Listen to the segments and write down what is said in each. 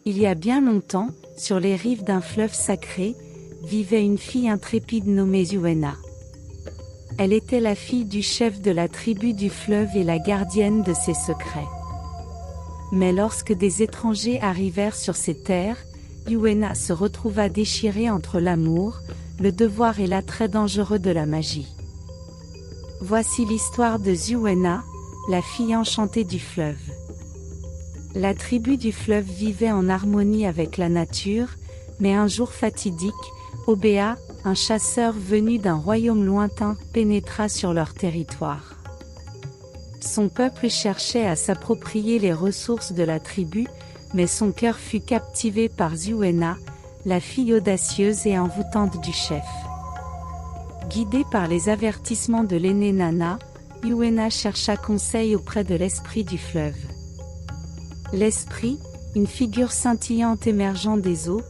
Il y a bien longtemps, sur les rives d'un fleuve sacré, vivait une fille intrépide nommée Yuena. Elle était la fille du chef de la tribu du fleuve et la gardienne de ses secrets. Mais lorsque des étrangers arrivèrent sur ses terres, Yuena se retrouva déchirée entre l'amour, le devoir et l'attrait dangereux de la magie. Voici l'histoire de Yuena, la fille enchantée du fleuve. La tribu du fleuve vivait en harmonie avec la nature, mais un jour fatidique, Obéa, un chasseur venu d'un royaume lointain, pénétra sur leur territoire. Son peuple cherchait à s'approprier les ressources de la tribu, mais son cœur fut captivé par Yuena, la fille audacieuse et envoûtante du chef. Guidée par les avertissements de l'aînée Nana, Yuena chercha conseil auprès de l'esprit du fleuve. L'esprit, une figure scintillante émergeant des eaux,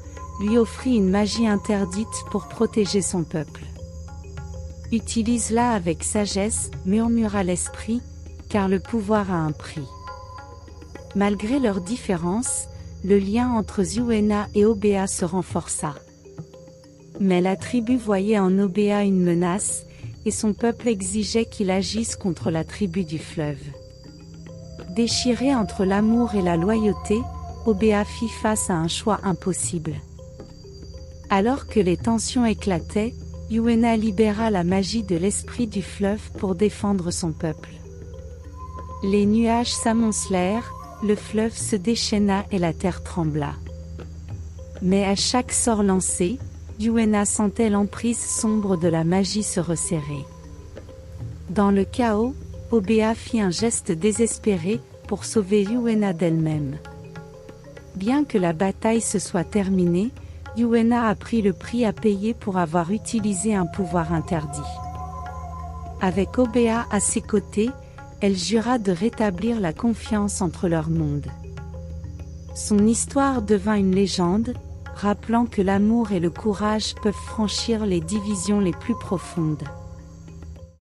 lui offrit une magie interdite pour protéger son peuple. « Utilise-la avec sagesse », murmura l'esprit, car le pouvoir a un prix. Malgré leurs différences, le lien entre Yuena et Obéa se renforça. Mais la tribu voyait en Obéa une menace, et son peuple exigeait qu'il agisse contre la tribu du fleuve. Déchiré entre l'amour et la loyauté, Obéa fit face à un choix impossible. Alors que les tensions éclataient, Yuena libéra la magie de l'esprit du fleuve pour défendre son peuple. Les nuages s'amoncelèrent, le fleuve se déchaîna et la terre trembla. Mais à chaque sort lancé, Yuena sentait l'emprise sombre de la magie se resserrer. Dans le chaos, Obéa fit un geste désespéré pour sauver Yuena d'elle-même. Bien que la bataille se soit terminée, Yuena a pris le prix à payer pour avoir utilisé un pouvoir interdit. Avec Obéa à ses côtés, elle jura de rétablir la confiance entre leurs mondes. Son histoire devint une légende, rappelant que l'amour et le courage peuvent franchir les divisions les plus profondes.